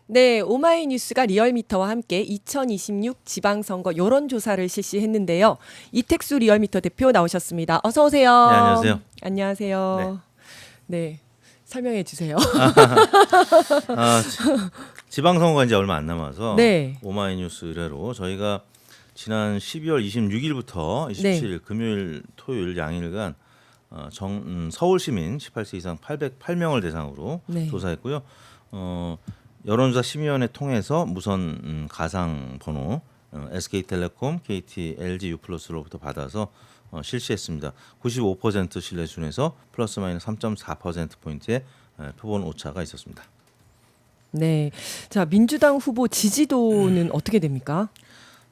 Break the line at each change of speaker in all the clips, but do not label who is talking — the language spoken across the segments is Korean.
네, 오마이뉴스가 리얼미터와 함께 2026 지방선거 여론조사를 실시했는데요. 이택수 리얼미터 대표 나오셨습니다. 어서 오세요.
네, 안녕하세요.
안녕하세요. 네, 설명해 주세요.
지방선거가 이제 얼마 안 남아서
네.
오마이뉴스 의뢰로 저희가 지난 12월 26일부터 27일 금요일, 토요일 양일간 서울 시민 18세 이상 808명을 대상으로
네.
조사했고요. 여론조사 심의위원회 통해서 무선 가상 번호 SK텔레콤, KT, LG U+로부터 받아서 실시했습니다. 95% 신뢰 순에서 플러스 마이너스 3.4% 포인트의 표본 오차가 있었습니다.
네, 자 민주당 후보 지지도는 어떻게 됩니까?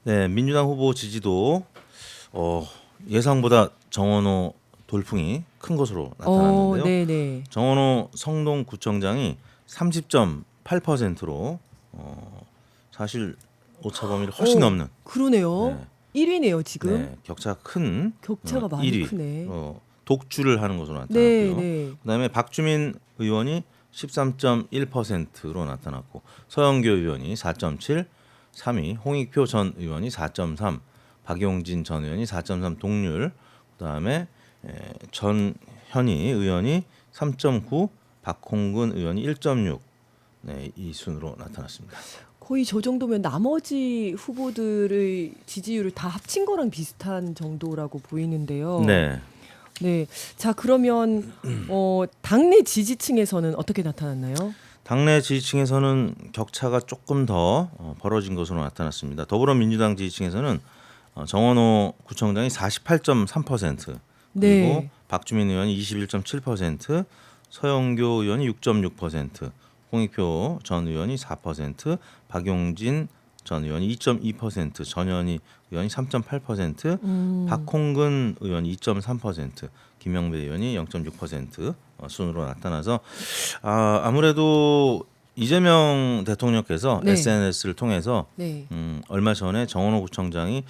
네, 민주당 후보 지지도 예상보다 정원호 돌풍이 큰 것으로 나타났는데요.
네네.
정원호 성동구청장이 30.8%로 사실 오차 범위를 훨씬 넘는
그러네요.
네.
1위네요 지금.
네, 격차가 큰
격차가 많이
1위
크네.
독주를 하는 것으로 나타났고요.
네, 네.
그다음에 박주민 의원이 13.1%로 나타났고 서영교 의원이 4.7, 3위 홍익표 전 의원이 4.3, 박용진 전 의원이 4.3 동률, 그다음에 전현희 의원이 3.9, 박홍근 의원이 1.6, 네, 이 순으로 나타났습니다.
거의 저 정도면 나머지 후보들의 지지율을 다 합친 거랑 비슷한 정도라고 보이는데요.
네.
네. 자, 그러면 당내 지지층에서는 어떻게 나타났나요?
당내 지지층에서는 격차가 조금 더 벌어진 것으로 나타났습니다. 더불어민주당 지지층에서는 정원호 구청장이 48.3%,
네.
그리고 박주민 의원이 21.7%, 서영교 의원이 6.6%, 홍익표 전 의원이 4%, 박용진 전 의원이 2.2%, 전현희 의원이 3.8%, 박홍근 의원이 2.3%, 김영배 의원이 0.6% 순으로 나타나서 아무래도 이재명 대통령께서
네.
SNS를 통해서
네.
얼마 전에 정원호 구청장이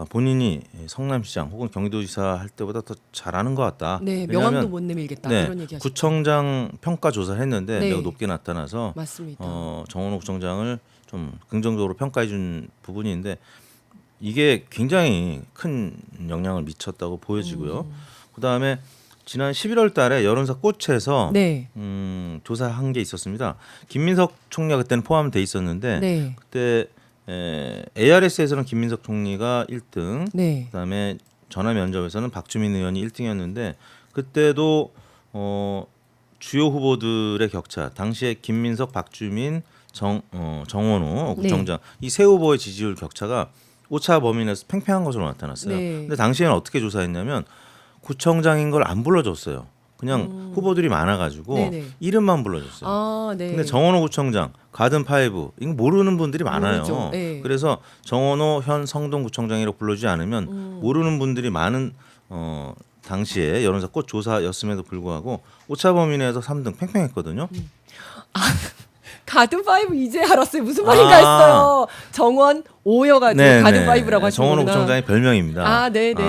본인이 성남시장 혹은 경기도지사 할 때보다 더 잘하는 것 같다.
네,
왜냐하면
명함도 못 내밀겠다.
네,
이런 얘기 하셨죠.
구청장 평가 조사를 했는데
네.
매우 높게 나타나서
맞습니다.
정원호 구청장을 좀 긍정적으로 평가해 준 부분인데 이게 굉장히 큰 영향을 미쳤다고 보여지고요. 그다음에 지난 11월 달에 여론사 꽃에서
네.
조사한 게 있었습니다. 김민석 총리가 그때는 포함돼 있었는데
네.
그때 ARS에서는 김민석 총리가 1등,
네.
그다음에 전화 면접에서는 박주민 의원이 1등이었는데 그때도 주요 후보들의 격차, 당시에 김민석, 박주민, 정원호 구청장 이 세 후보의 지지율 격차가 오차 범위 내에서 팽팽한 것으로 나타났어요.
네.
근데 당시에는 어떻게 조사했냐면 구청장인 걸 안 불러줬어요. 그냥 후보들이 많아가지고
네네.
이름만 불러줬어요.
아, 네.
근데 정원호 구청장, 가든5 이거 모르는 분들이 많아요.
모르죠. 네.
그래서 정원호 현 성동구청장이라고 불러주지 않으면 모르는 분들이 많은 당시에 여론사 꽃 조사였음에도 불구하고 오차 범위 내에서 3등 팽팽했거든요.
가든5 이제 알았어요. 무슨 말인가 했어요. 정원 5여가지고 가든5라고 하시는구나.
정원호 구청장의 별명입니다.
아, 네네.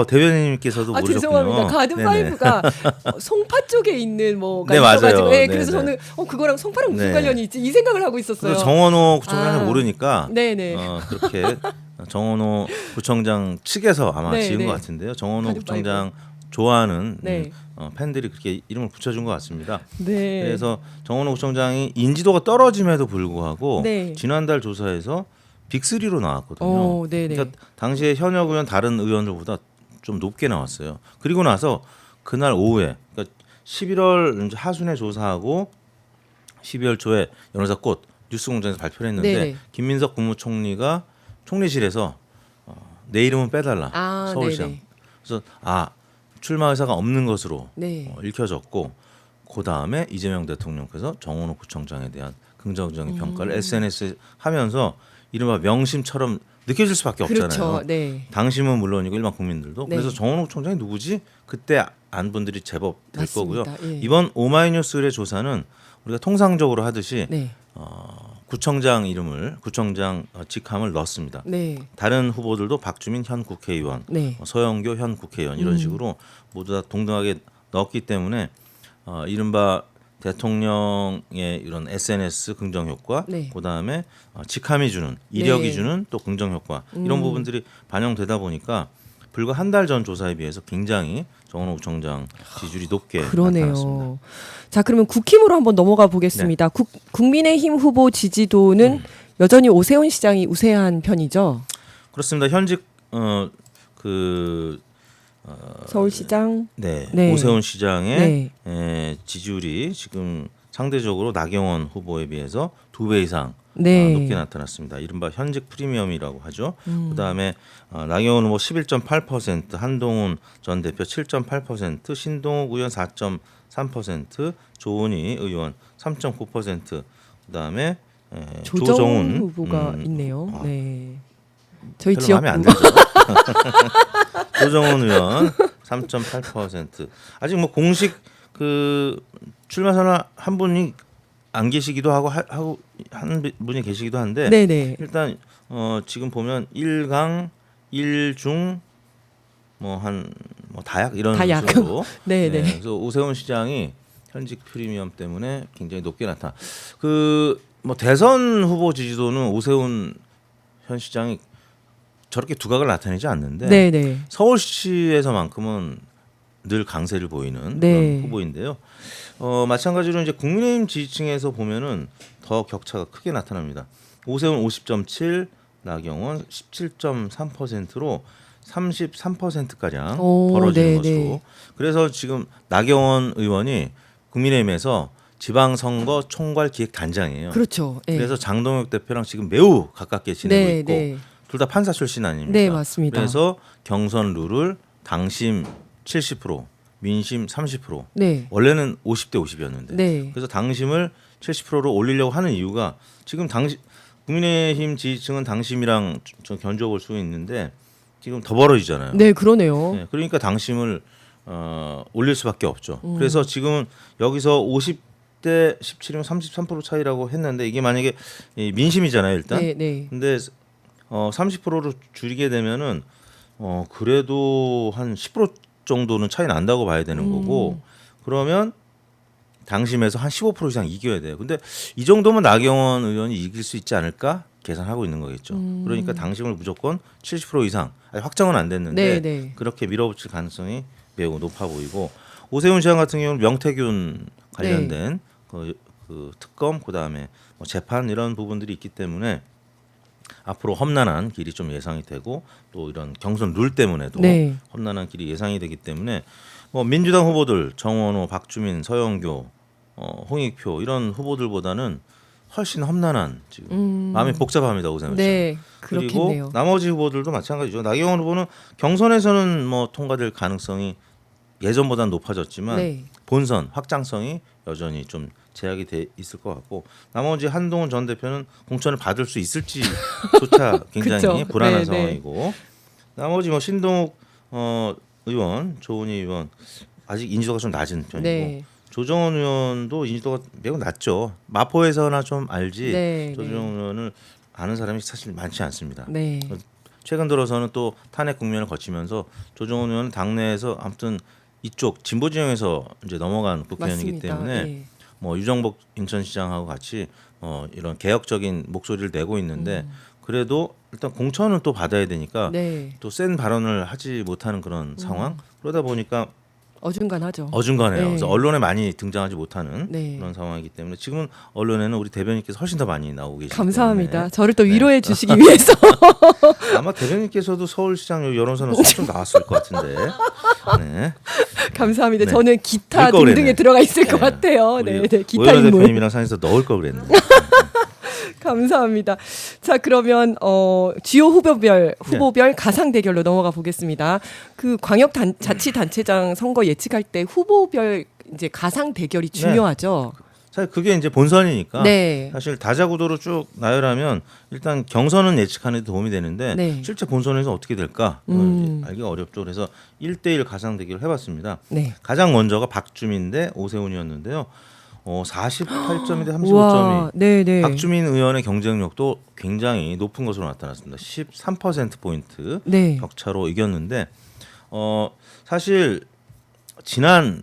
대변인님께서도 모르셨군요.
죄송합니다. 가든5가 송파 쪽에 있는 뭐가
네,
있어가지고,
맞아요.
네,
네,
그래서
네.
저는 그거랑 송파랑 무슨
네.
관련이 있지 이 생각을 하고 있었어요.
그래서 정원호 구청장을 모르니까
네네.
그렇게 정원호 구청장 측에서 아마
네,
지은
네.
것 같은데요. 정원호
가든5.
구청장 좋아하는
네.
팬들이 그렇게 이름을 붙여준 것 같습니다.
네.
그래서 정원호 구청장이 인지도가 떨어짐에도 불구하고
네.
지난달 조사에서 빅3로 나왔거든요.
네네.
그러니까 당시에 현역 의원 다른 의원들보다 좀 높게 나왔어요. 그리고 나서 그날 오후에 그러니까 11월 이제 하순에 조사하고 12월 초에 여론사 꽃 뉴스공장에서 발표를 했는데
네네.
김민석 국무총리가 총리실에서 내 이름은 빼달라
아,
서울시장.
네네.
그래서 출마 의사가 없는 것으로
네.
읽혀졌고 그 다음에 이재명 대통령께서 정원호 구청장에 대한 긍정적인 평가를 SNS에 하면서 이른바 명심처럼 느껴질 수밖에 없잖아요.
그렇죠. 네.
당심은 물론이고 일반 국민들도.
네.
그래서 정원호 구청장이 누구지? 그때 안 분들이 제법 될
맞습니다.
거고요.
예.
이번 오마이뉴스의 조사는 우리가 통상적으로 하듯이
네.
구청장 이름을 구청장 직함을 넣습니다.
네.
다른 후보들도 박주민 현 국회의원,
네.
서영교 현 국회의원 이런 식으로 모두 다 동등하게 넣었기 때문에 이른바 대통령의 이런 SNS 긍정 효과,
네.
그다음에 직함이 주는 이력이
네.
주는 또 긍정 효과 이런 부분들이 반영되다 보니까 불과 한 달 전 조사에 비해서 굉장히 정원호 구청장 지지율이 높게 나타났습니다.
그러네요. 자, 그러면 국힘으로 한번 넘어가 보겠습니다. 국민의힘 후보 지지도는 여전히 오세훈 시장이 우세한 편이죠.
그렇습니다. 현직
서울시장.
네,
네.
오세훈 시장의
네.
지지율이 지금 상대적으로 나경원 후보에 비해서 2배 이상
네.
높게 나타났습니다. 이른바 현직 프리미엄이라고 하죠. 그다음에 나경원 후보 11.8%, 한동훈 전 대표 7.8%, 신동욱 의원 4.3%, 조은희 의원 3.9%, 그다음에
조정훈 후보가 있네요. 네. 저희
별로
지역
마음에 안 들죠. 조정훈 의원 3.8%. 아직 뭐 공식 출마 선언 한 분이 안 계시기도 하고 한 분이 계시기도 한데
네네.
일단 지금 보면 1강, 1중 다약 이런
다약.
식으로
네네.
그래서 오세훈 시장이 현직 프리미엄 때문에 굉장히 높게 나타. 뭐 대선 후보 지지도는 오세훈 현 시장이 저렇게 두각을 나타내지 않는데
네네.
서울시에서만큼은 늘 강세를 보이는
네.
그런 후보인데요. 마찬가지로 이제 국민의힘 지지층에서 보면은 더 격차가 크게 나타납니다. 오세훈 50.7, 나경원 17.3%로 33%가량 벌어지는
네네.
것으로. 그래서 지금 나경원 의원이 국민의힘에서 지방선거 총괄기획단장이에요.
그렇죠. 네.
그래서 장동혁 대표랑 지금 매우 가깝게 지내고
네,
있고
네.
둘 다 판사 출신 아닙니까?
네, 맞습니다.
그래서 경선 룰을 당심 70%, 민심 30%.
네.
원래는 50대 50이었는데.
네.
그래서 당심을 70%로 올리려고 하는 이유가 지금 국민의힘 지지층은 당심이랑 좀 견줘볼 수 있는데 지금 더 벌어지잖아요.
네, 그러네요.
네, 그러니까 당심을 올릴 수밖에 없죠. 그래서 지금 여기서 50대 17이면 33% 차이라고 했는데 이게 만약에 민심이잖아요, 일단.
네, 네.
근데 30%로 줄이게 되면은 그래도 한 10% 정도는 차이 난다고 봐야 되는 거고 그러면 당심에서 한 15% 이상 이겨야 돼요. 근데 이 정도면 나경원 의원이 이길 수 있지 않을까 계산하고 있는 거겠죠. 그러니까 당심을 무조건 70% 이상 아직 확정은 안 됐는데
네, 네.
그렇게 밀어붙일 가능성이 매우 높아 보이고 오세훈 시장 같은 경우는 명태균 관련된 그 특검 그다음에 뭐 재판 이런 부분들이 있기 때문에 앞으로 험난한 길이 좀 예상이 되고 또 이런 경선 룰 때문에도
네.
험난한 길이 예상이 되기 때문에 뭐 민주당 후보들 정원호, 박주민, 서영교, 홍익표 이런 후보들보다는 훨씬 험난한 지금 마음이 복잡합니다 오세훈 씨.
네,
그리고
그렇겠네요.
나머지 후보들도 마찬가지죠. 나경원 후보는 경선에서는 뭐 통과될 가능성이 예전보다는 높아졌지만
네.
본선 확장성이 여전히 좀 제약이 돼 있을 것 같고 나머지 한동훈 전 대표는 공천을 받을 수 있을지조차 굉장히
그쵸.
불안한
네,
상황이고 나머지 뭐 신동욱 의원, 조은희 의원 아직 인지도가 좀 낮은 편이고
네.
조정원 의원도 인지도가 매우 낮죠. 마포에서나 좀 알지
네,
조정원 의원을 아는 사람이 사실 많지 않습니다.
네.
최근 들어서는 또 탄핵 국면을 거치면서 조정원 의원은 당내에서 아무튼 이쪽 진보 진영에서 이제 넘어간 국회의원이기
맞습니다.
때문에
네.
뭐 유정복 인천시장하고 같이 이런 개혁적인 목소리를 내고 있는데 그래도 일단 공천은 또 받아야 되니까
네.
또 센 발언을 하지 못하는 그런 상황 그러다 보니까
어중간하죠.
어중간해요.
네.
그래서 언론에 많이 등장하지 못하는
네.
그런 상황이기 때문에 지금은 언론에는 우리 대변인께서 훨씬 더 많이 나오고 계시기
감사합니다.
때문에
저를 또
네.
위로해 주시기 위해서.
아마 대변인께서도 서울시장 여론선언 좀 나왔을 것 같은데. 네.
감사합니다.
네.
저는 기타
넣을 걸
등등에
그랬네.
들어가 있을 것
네.
같아요.
우리
네, 네. 기타
오연호
인물.
대표님이랑 산에서 넣을 걸 그랬네.
감사합니다. 자, 그러면 주요 후보별 가상 대결로 넘어가 보겠습니다. 그 광역 자치단체장 선거 예측할 때 후보별 이제 가상 대결이 중요하죠.
사실 그게 이제 본선이니까
네.
사실 다자구도로 쭉 나열하면 일단 경선은 예측하는 데 도움이 되는데
네.
실제 본선에서 어떻게 될까 알기가 어렵죠. 그래서 1대1 가상 대결을 해봤습니다.
네.
가장 먼저가 박주민 대 오세훈이었는데요. 48점인데 35점이
우와, 네, 네.
박주민 의원의 경쟁력도 굉장히 높은 것으로 나타났습니다. 13%포인트
네.
격차로 이겼는데 사실 지난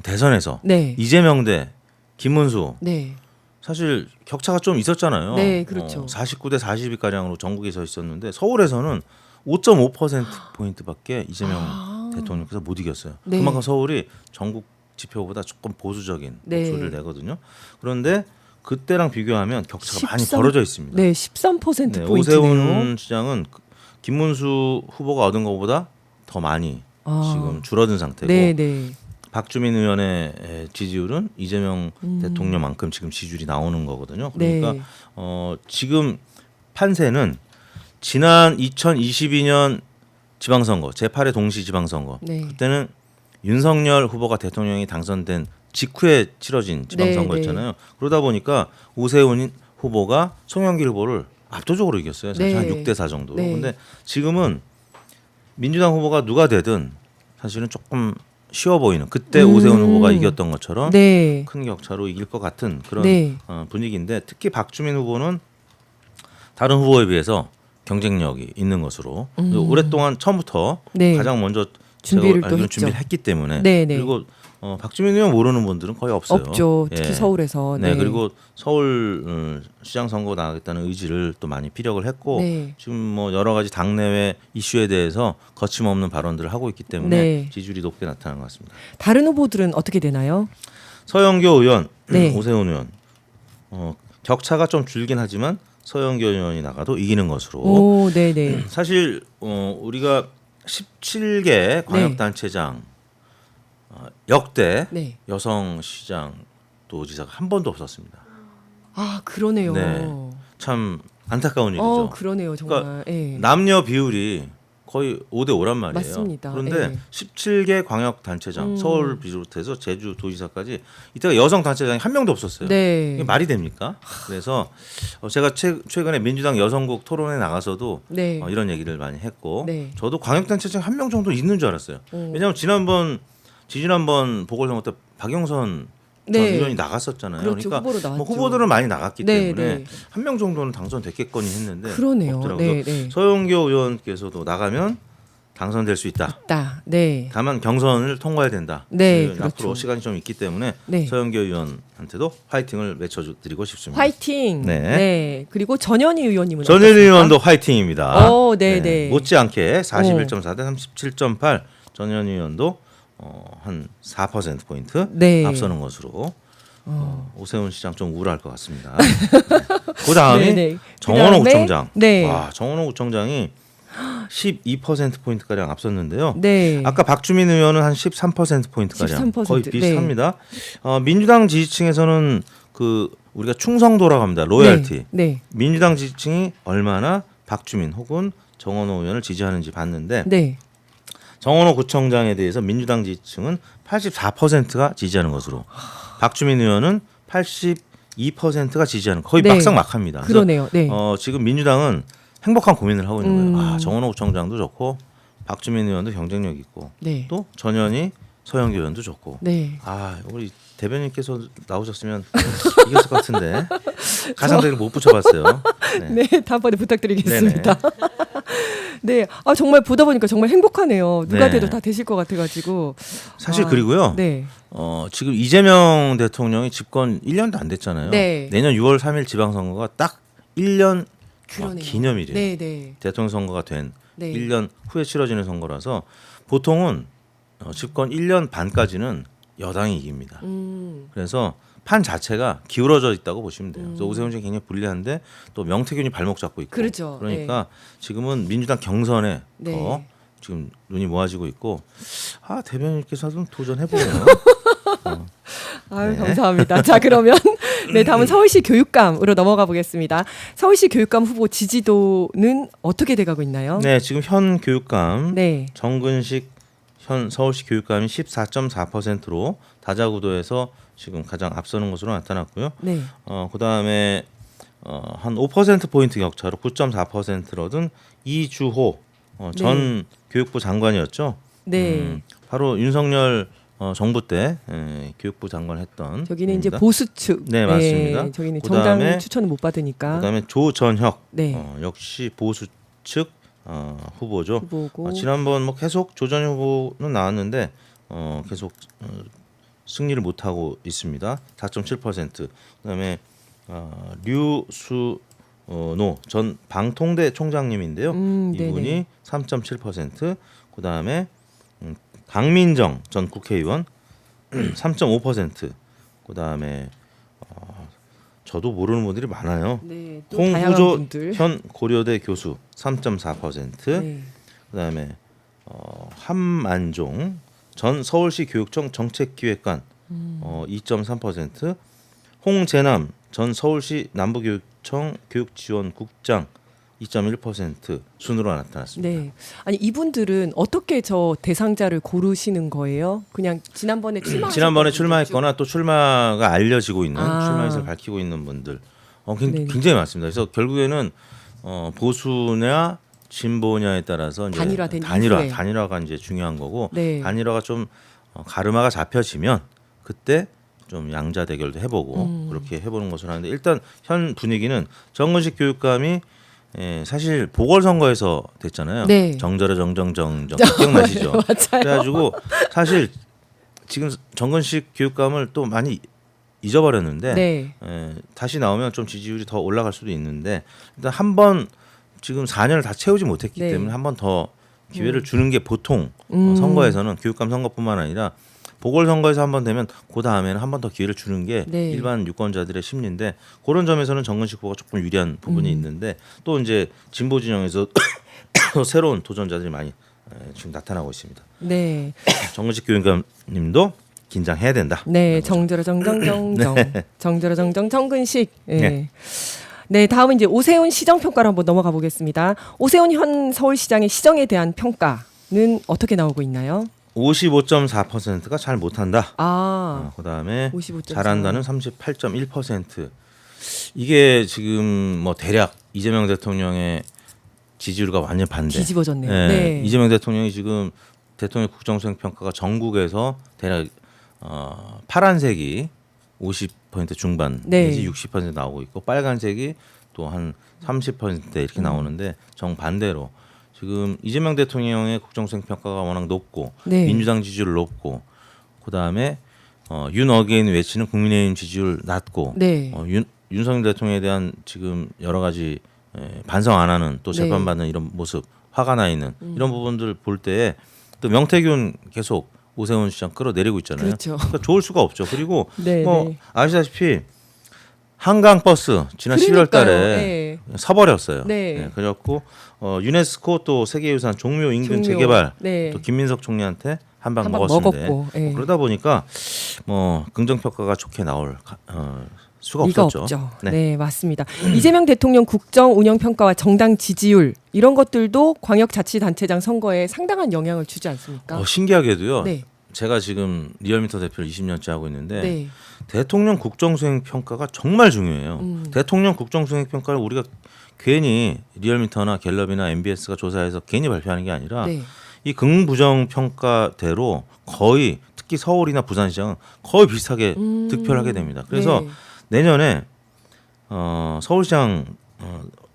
대선에서
네.
이재명 대 김문수
네.
사실 격차가 좀 있었잖아요.
네, 그렇죠.
49대 42가량으로 전국에 서 있었는데 서울에서는 5.5% 포인트밖에 이재명 대통령께서 못 이겼어요.
네.
그만큼 서울이 전국 지표보다 조금 보수적인
네.
목소리를 내거든요. 그런데 그때랑 비교하면 격차가 많이
13
벌어져 있습니다.
네, 13%
네,
포인트네요.
오세훈 시장은 김문수 후보가 얻은 것보다 더 많이 지금 줄어든 상태고
네, 네.
박주민 의원의 지지율은 이재명 대통령만큼 지금 지지율이 나오는 거거든요. 그러니까
네.
지금 판세는 지난 2022년 지방선거 제8회 동시 지방선거
네.
그때는 윤석열 후보가 대통령이 당선된 직후에 치러진 지방선거였잖아요. 그러다 보니까 오세훈 후보가 송영길 후보를 압도적으로 이겼어요. 사실
네.
한 6대 4 정도로.
네.
근데 지금은 민주당 후보가 누가 되든 사실은 조금 쉬워 보이는 그때 오세훈 후보가 이겼던 것처럼
네.
큰 격차로 이길 것 같은 그런
네.
분위기인데 특히 박주민 후보는 다른 후보에 비해서 경쟁력이 있는 것으로 오랫동안 처음부터
네.
가장 먼저
준비를
제가
또
알기로는
했죠.
준비를 했기 때문에
네, 네.
그리고 박주민 의원 모르는 분들은 거의 없어요.
없죠. 특히
예.
서울에서.
네, 그리고 서울 시장 선거 나가겠다는 의지를 또 많이 피력을 했고
네.
지금 뭐 여러 가지 당내외 이슈에 대해서 거침없는 발언들을 하고 있기 때문에
네.
지지율이 높게 나타난 것 같습니다.
다른 후보들은 어떻게 되나요?
서영교 의원,
네.
오세훈 의원 격차가 좀 줄긴 하지만 서영교 의원이 나가도 이기는 것으로
오, 네, 네.
사실 우리가 17개 광역단체장 역대
네.
여성 시장 도지사가 한 번도 없었습니다.
아, 그러네요.
네. 참 안타까운 일이죠.
그러네요, 정말.
그러니까
예.
남녀 비율이 거의 5대 5란 말이에요.
맞습니다.
그런데
예.
17개 광역단체장, 서울 비롯해서 제주 도지사까지 이때가 여성 단체장이 한 명도 없었어요.
네.
이게 말이 됩니까? 그래서 제가 최근에 민주당 여성국 토론에 나가서도
네.
이런 얘기를 많이 했고
네.
저도 광역단체장 한 명 정도 있는 줄 알았어요. 왜냐하면 지난번 보궐선거 때 박영선 전
네.
의원이 나갔었잖아요.
그렇죠.
그러니까
후보로 나왔죠.
뭐 후보들은 많이 나갔기
네,
때문에
네.
한 명 정도는 당선됐겠거니 했는데
그러네요.
없더라고요.
네, 네.
서영교 의원께서도 나가면 당선될 수 있다.
네.
다만 경선을 통과해야 된다.
네,
앞으로
그렇죠.
시간이 좀 있기 때문에
네.
서영교 의원한테도 화이팅을 외쳐드리고 싶습니다.
화이팅.
네.
네. 그리고 전현희 의원님은
전현희
어떻습니까?
의원도 화이팅입니다.
네.
못지않게 41.4 대 37.8 전현희 의원도 한 4% 포인트
네.
앞서는 것으로 오세훈 시장 좀 우울할 것 같습니다. 그 다음이
네, 네.
정원호
그다음에
구청장.
네.
와, 정원호 구청장이 12% 포인트 가량 앞섰는데요.
네.
아까 박주민 의원은 한 13% 포인트 가량
13%,
거의 비슷합니다. 민주당 지지층에서는 그 우리가 충성도라고 합니다.
네.
로열티.
네.
민주당 지지층이 얼마나 박주민 혹은 정원호 의원을 지지하는지 봤는데
네.
정원호 구청장에 대해서 민주당 지지층은 84%가 지지하는 것으로 박주민 의원은 82%가 지지하는 거의
네.
막상막합니다. 그래서
그러네요. 네.
지금 민주당은 행복한 고민을 하고 있는 거예요.
음.
정원호 구청장도 좋고 박주민 의원도 경쟁력 있고
네.
또 전현희 서영교 의원도 좋고
네.
우리 대변인께서 나오셨으면 이겼을 것 같은데 가상대를 못 붙여봤어요. 네.
네, 다음번에 부탁드리겠습니다. 네, 정말 보다 보니까 정말 행복하네요. 누가
네.
돼도 다 되실 것 같아가지고.
사실 그리고요.
네,
지금 이재명 대통령이 집권 1년도 안 됐잖아요.
네.
내년 6월 3일 지방선거가 딱 1년
그러네요.
기념일이에요.
네, 네,
대통령 선거가 된
네.
1년 후에 치러지는 선거라서 보통은 집권 1년 반까지는 여당이 이깁니다. 그래서 판 자체가 기울어져 있다고 보시면 돼요. 그래서 오세훈 씨가 굉장히 불리한데 또 명태균이 발목 잡고 있고
그렇죠.
그러니까 지금은 민주당 경선에
네.
더 지금 눈이 모아지고 있고 대변인께서도 도전해보네요.
아유,
네.
감사합니다. 자, 그러면 네, 다음은 서울시 교육감으로 넘어가 보겠습니다. 서울시 교육감 후보 지지도는 어떻게 돼가고 있나요?
네, 지금 현 교육감
네.
정근식 현 서울시 교육감이 14.4%로 다자구도에서 지금 가장 앞서는 것으로 나타났고요.
네.
그다음에 한 5% 포인트 격차로 9.4%를 얻은 이주호 전 교육부 장관이었죠.
네.
바로 윤석열 정부 때 교육부 장관 했던
저기는 이제
분입니다.
보수 측.
네, 맞습니다.
저기는
그다음에-
정당 추천을 못 받으니까.
그다음에 조전혁
네.
역시 보수 측 후보죠.
후보고.
지난번 계속 조전혁 후보는 나왔는데 계속 승리를 못 하고 있습니다. 4.7%. 그다음에 류수노 전 방통대 총장님인데요. 이분이
네네.
3.7%. 그다음에 강민정 전 국회의원 3.5%. 그다음에 저도 모르는 분들이 많아요.
네, 또 다양한
홍후조
분들.
현 고려대 교수 3.4%.
네.
그다음에 한만종 전 서울시 교육청 정책기획관 2.3%. 홍재남 전 서울시 남부교육청 교육지원국장 2.1% 순으로 나타났습니다.
네. 아니 이분들은 어떻게 저 대상자를 고르시는 거예요? 그냥 지난번에
지난번에 출마했거나 또 출마가 알려지고 있는
아.
출마 의사를 밝히고 있는 분들
네네.
굉장히 많습니다. 그래서 결국에는 보수냐 진보냐에 따라서 이제
단일화된 이후에.
단일화가 이제 중요한 거고
네.
단일화가 좀 가르마가 잡혀지면 그때 좀 양자 대결도 해보고 그렇게 해보는 것으로 하는데 일단 현 분위기는 정근식 교육감이 사실 보궐선거에서 됐잖아요.
네.
정절의 정정정정 기억나시죠?
맞아요.
그래가지고 사실 지금 정근식 교육감을 또 많이 잊어버렸는데
네.
다시 나오면 좀 지지율이 더 올라갈 수도 있는데 일단 한 번 지금 4년을 다 채우지 못했기
네.
때문에 한 번 더 기회를 주는 게 보통 선거에서는 교육감 선거뿐만 아니라 보궐선거에서 한 번 되면 그 다음에는 한 번 더 기회를 주는 게
네.
일반 유권자들의 심리인데 그런 점에서는 정근식 후보가 조금 유리한 부분이 있는데 또 이제 진보 진영에서 또 새로운 도전자들이 많이 지금 나타나고 있습니다.
네.
정근식 교육감님도 긴장해야 된다.
네, 정절어 정정정정. 정절어 정정 정근식. 예.
네.
네, 다음은 이제 오세훈 시정 평가를 한번 넘어가 보겠습니다. 오세훈 현 서울시장의 시정에 대한 평가는 어떻게 나오고 있나요?
55.4%가 잘 못한다. 그다음에
55.4.
잘한다는 38.1%. 이게 지금 뭐 대략 이재명 대통령의 지지율과 완전 반대.
뒤집어졌네요.
네.
네.
이재명 대통령이 지금 대통령 국정수행 평가가 전국에서 대략 파란색이 50% 중반
네.
내지 60% 나오고 있고 빨간색이 또 한 30% 이렇게 나오는데 정반대로 지금 이재명 대통령의 국정수행 평가가 워낙 높고
네.
민주당 지지율 높고 그다음에 윤 어게인 외치는 국민의힘 지지율 낮고
네.
윤석열 대통령에 대한 지금 여러 가지 반성 안 하는 또
네.
재판받는 이런 모습 화가 나 있는 이런 부분들 볼 때 또 명태균 계속 오세훈 시장 끌어내리고 있잖아요.
그렇죠.
그러니까 좋을 수가 없죠. 그리고
네,
뭐
네.
아시다시피 한강 버스 지난 11월
그러니까요.
달에
네.
서버렸어요.
네.
그래갖고 유네스코 또 세계유산 종묘 인근
종묘.
재개발
네.
또 김민석 총리한테 한 방
한방
먹었는데
먹었고, 예.
그러다 보니까 뭐 긍정 평가가 좋게 나올 수가
리가
없었죠.
없죠.
네.
네, 맞습니다. 이재명 대통령 국정 운영 평가와 정당 지지율 이런 것들도 광역자치단체장 선거에 상당한 영향을 주지 않습니까?
신기하게도요.
네.
제가 지금 리얼미터 대표를 20년째 하고 있는데
네.
대통령 국정수행 평가가 정말 중요해요. 대통령 국정수행 평가를 우리가 괜히 리얼미터나 갤럽이나 MBS가 조사해서 괜히 발표하는 게 아니라
네.
이 긍부정 평가대로 거의 특히 서울이나 부산시장은 거의 비슷하게 득표를 하게 됩니다. 그래서
네.
내년에 서울시장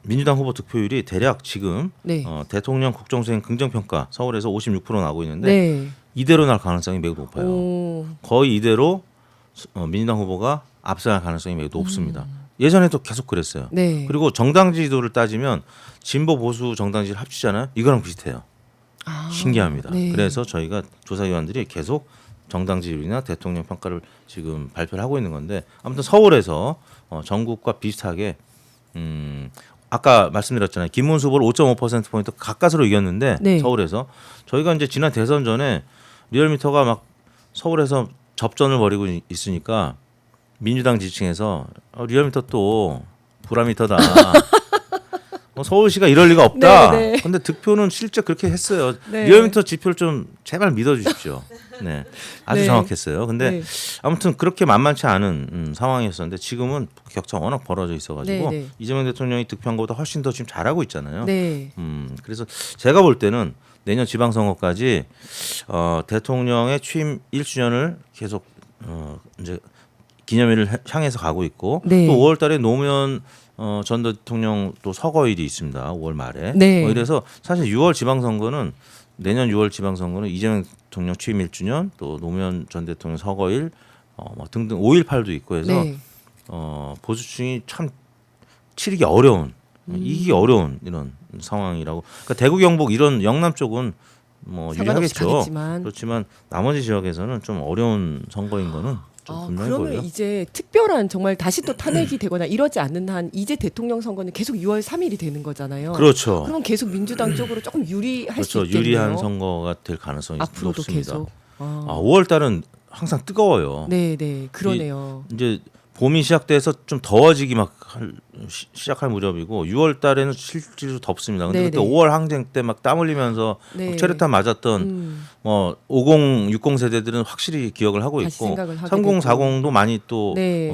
민주당 후보 득표율이 대략 지금
네.
대통령 국정수행 긍정평가 서울에서 56% 나오고 있는데
네.
이대로 날 가능성이 매우 높아요.
오.
거의 이대로 민주당 후보가 앞서갈 가능성이 매우 높습니다. 예전에도 계속 그랬어요.
네.
그리고 정당 지지도를 따지면 진보 보수 정당 지지를 합치잖아요. 이거랑 비슷해요.
아,
신기합니다.
네.
그래서 저희가 조사위원들이 계속 정당 지지율이나 대통령 평가를 지금 발표를 하고 있는 건데 아무튼 서울에서 전국과 비슷하게 아까 말씀드렸잖아요. 김문수 후보를 5.5%포인트 가까스로 이겼는데
네.
서울에서 저희가 이제 지난 대선 전에 리얼미터가 막 서울에서 접전을 벌이고 있으니까 민주당 지층에서 리얼미터 또 불화미터다. 서울시가 이럴 리가 없다.
네, 네.
근데 득표는 실제 그렇게 했어요.
네.
리얼미터 지표를 좀 제발 믿어주십시오. 네, 아주
네.
정확했어요. 근데
네.
아무튼 그렇게 만만치 않은 상황이었었는데 지금은 격차가 워낙 벌어져 있어가지고
네, 네.
이재명 대통령이 득표한 것보다 훨씬 더 지금 잘하고 있잖아요.
네.
그래서 제가 볼 때는 내년 지방선거까지 대통령의 취임 1주년을 계속 이제 기념일을 향해서 가고 있고
네.
또 5월달에 노무현 전 대통령 또 서거일이 있습니다. 5월 말에.
네.
이래서 사실 6월 지방선거는 내년 6월 지방선거는 이재명 대통령 취임 1주년 또 노무현 전 대통령 서거일 뭐 등등 5.18도 있고 해서
네.
보수층이 참 치르기 어려운 이기기 어려운 이런 상황이라고. 그러니까 대구 경북 이런 영남 쪽은 뭐
상관없이
유리하겠죠.
가겠지만.
그렇지만 나머지 지역에서는 좀 어려운 선거인 거는 좀 분명히
그러면
보여요.
이제 특별한 정말 다시 또 탄핵이 되거나 이러지 않는 한 이제 대통령 선거는 계속 6월 3일이 되는 거잖아요.
그렇죠.
그럼 계속 민주당 쪽으로 조금 유리할 수
그렇죠.
있겠네요.
유리한 선거가 될 가능성이
앞으로도
높습니다.
계속.
5월 달은 항상 뜨거워요.
네, 그러네요.
이제 봄이 시작돼서 좀 더워지기 막 시작할 무렵이고 6월 달에는 실제로 덥습니다. 근데 그때 5월 항쟁 때 막 땀 흘리면서
네.
체류탄 맞았던 50, 60 세대들은 확실히 기억을 하고
다시
있고
생각을 하게
30, 40도 많이 또
네.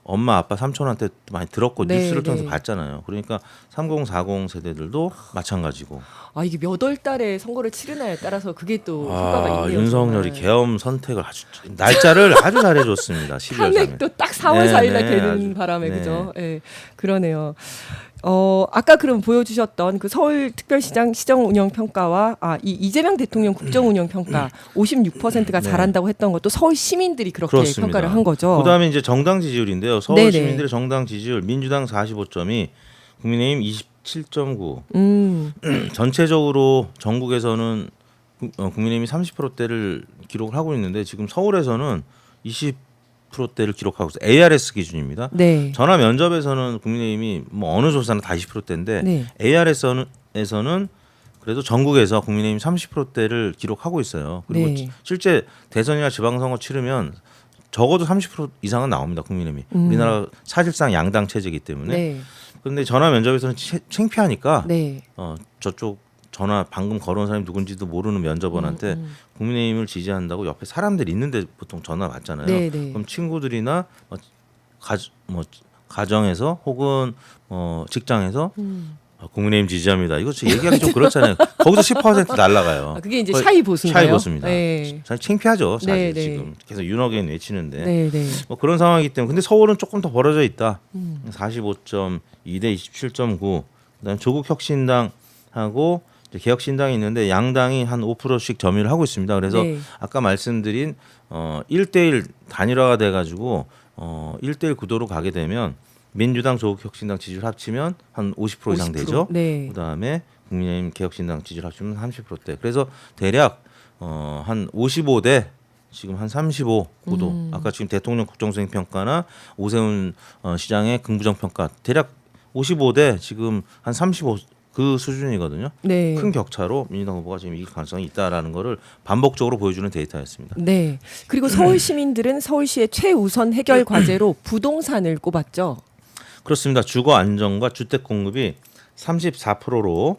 엄마, 아빠, 삼촌한테 많이 들었고
네,
뉴스를 통해서
네.
봤잖아요. 그러니까 30, 40 세대들도 마찬가지고.
이게 몇 월 달에 선거를 치르냐에 따라서 그게 또 효과가 있네요.
윤석열이
정말.
계엄 선택을 날짜를 아주 잘해줬습니다. 12월 3일.
탄핵도 딱 4월 4일 날 되는 바람에 그죠? 네, 그러네요. 아까 그럼 보여주셨던 그 서울특별시장 시정운영평가와 이재명 대통령 국정운영평가 56%가 잘한다고 했던 것도 서울 시민들이 그렇게
그렇습니다.
평가를 한 거죠.
그다음에 이제 정당 지지율인데요. 서울
네네.
시민들의 정당 지지율 민주당 45점이 국민의힘 27.9. 전체적으로 전국에서는 국민의힘이 30%대를 기록을 하고 있는데 지금 서울에서는 20%대를 기록하고 있어요. ARS 기준입니다.
네.
전화 면접에서는 국민의힘이 뭐 어느 조사는 다 20%대인데
네.
ARS에서는 그래도 전국에서 국민의힘 30%대를 기록하고 있어요. 그리고
네.
실제 대선이나 지방선거 치르면 적어도 30% 이상은 나옵니다. 국민의힘이. 우리나라 사실상 양당 체제이기 때문에.
네.
그런데 전화 면접에서는 창피하니까
네.
저쪽 전화 방금 걸어온 사람이 누군지도 모르는 면접원한테 국민의힘을 지지한다고 옆에 사람들이 있는데 보통 전화 받잖아요.
네, 네.
그럼 친구들이나 가정에서 혹은 직장에서 국민의힘 지지합니다. 이거 얘기하기 좀 그렇잖아요. 거기서 10% 날라가요.
그게 이제 샤이 보수인가요?
샤이 보수입니다.
네.
사실 창피하죠. 사실
네, 네.
지금 계속 윤어게인 외치는데
네, 네.
뭐 그런 상황이기 때문에. 근데 서울은 조금 더 벌어져 있다. 45.2 대 27.9. 그다음에 조국혁신당하고 개혁신당이 있는데 양당이 한 5%씩 점유를 하고 있습니다. 그래서
네.
아까 말씀드린 1대1 단일화가 돼가지고 1대1 구도로 가게 되면 민주당, 조국혁신당 지지율 합치면 한 50% 이상
50%.
되죠.
네.
그다음에 국민의힘, 개혁신당 지지율 합치면 30%대. 그래서 대략 한 55대 지금 한 35 구도. 아까 지금 대통령 국정수행 평가나 오세훈 시장의 긍부정 평가 대략 55대 지금 한 35 그 수준이거든요.
네.
큰 격차로 민주당 후보가 지금 이길 가능성이 있다라는 거를 반복적으로 보여주는 데이터였습니다.
네. 그리고 서울 시민들은 서울시의 최우선 해결 과제로 부동산을 꼽았죠.
그렇습니다. 주거 안정과 주택 공급이 34%로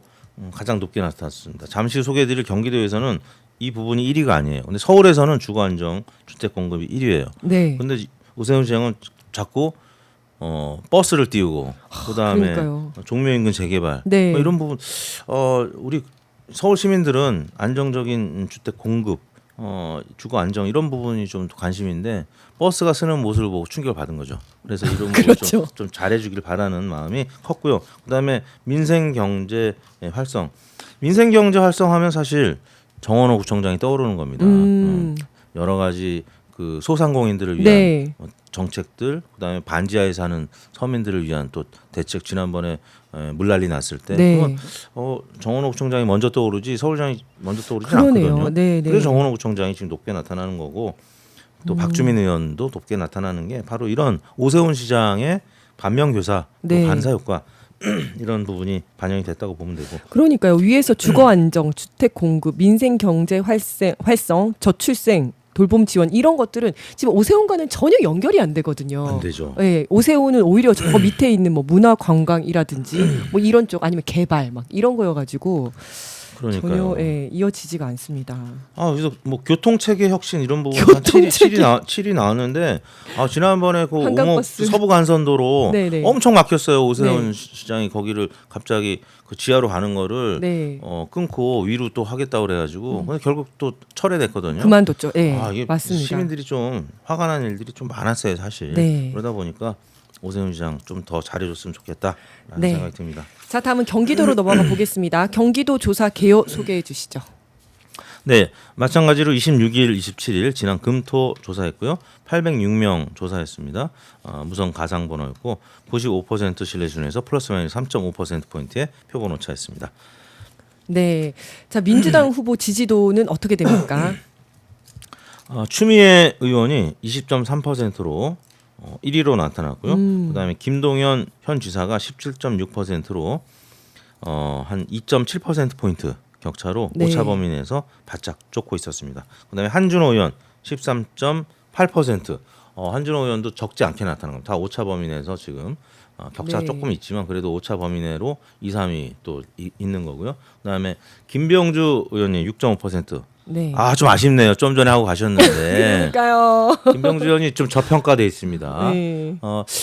가장 높게 나타났습니다. 잠시 소개해드릴 경기도에서는 이 부분이 1위가 아니에요. 근데 서울에서는 주거 안정, 주택 공급이 1위예요.
네.
근데 오세훈 시장은 자꾸 버스를 띄우고 그다음에
그러니까요.
종묘인근 재개발
네.
뭐 이런 부분 우리 서울 시민들은 안정적인 주택 공급 주거 안정 이런 부분이 좀 관심인데 버스가 쓰는 모습을 보고 충격을 받은 거죠. 그래서 이런 부분
그렇죠.
좀 잘해주길 바라는 마음이 컸고요. 그다음에 민생 경제 활성, 민생 경제 활성하면 사실 정원호 구청장이 떠오르는 겁니다. 여러 가지 그 소상공인들을 위한
네.
정책들, 그다음에 반지하에 사는 서민들을 위한 또 대책 지난번에 물난리 났을 때
네.
그러면 정원호 구청장이 먼저 떠오르지 서울장이 먼저 떠오르지
그러네요.
않거든요.
네, 네.
그래서 정원호 구청장이 지금 높게 나타나는 거고 또 박주민 의원도 높게 나타나는 게 바로 이런 오세훈 시장의 반면교사, 또
네.
반사 효과 이런 부분이 반영이 됐다고 보면 되고.
그러니까요. 위에서 주거 안정, 주택 공급, 민생 경제 활성, 저출생, 돌봄 지원 이런 것들은 지금 오세훈과는 전혀 연결이 안 되거든요.
안 되죠.
네, 오세훈은 오히려 저 밑에 있는 뭐 문화 관광이라든지 뭐 이런 쪽 아니면 개발 막 이런 거여가지고
그러니까요.
전혀 이어지지가 않습니다.
그래서 뭐 교통 체계 혁신 이런 부분
교통체계.
7이 나왔는데 지난번에 그
한강버스.
서부 간선도로
네네.
엄청 막혔어요. 오세훈
네.
시장이 거기를 갑자기 그 지하로 가는 거를
네.
끊고 위로 또 하겠다고 그래가지고 근데 결국 또 철회됐거든요.
그만뒀죠. 네,
이게
맞습니다.
시민들이 좀 화가 난 일들이 좀 많았어요, 사실.
네.
그러다 보니까 오세훈 시장 좀 더 잘해줬으면 좋겠다라는
네.
생각이 듭니다.
자, 다음은 경기도로 넘어가 보겠습니다. 경기도 조사 개요 소개해 주시죠.
네, 마찬가지로 26일, 27일 지난 금토 조사했고요. 806명 조사했습니다. 무선 가상 번호였고 95% 신뢰 수준에서 플러스 마이너스 3.5% 포인트의 표본 오차였습니다.
네. 자, 민주당 후보 지지도는 어떻게 됩니까?
추미애 의원이 20.3%로 1위로 나타났고요. 그다음에 김동연 현 지사가 17.6%로 한 2.7% 포인트 격차로
네.
오차 범위 내에서 바짝 쫓고 있었습니다. 그다음에 한준호 의원 13.8%. 한준호 의원도 적지 않게 나타난 겁니다. 다 오차 범위 내에서 지금 격차가
네.
조금 있지만 그래도 오차 범위 내로 2, 3위 또 있는 거고요. 그다음에 김병주 의원님 6.5%.
네.
좀 아쉽네요. 좀 전에 하고 가셨는데
그러니까요.
김병주 의원이 좀 저평가돼 있습니다.
네.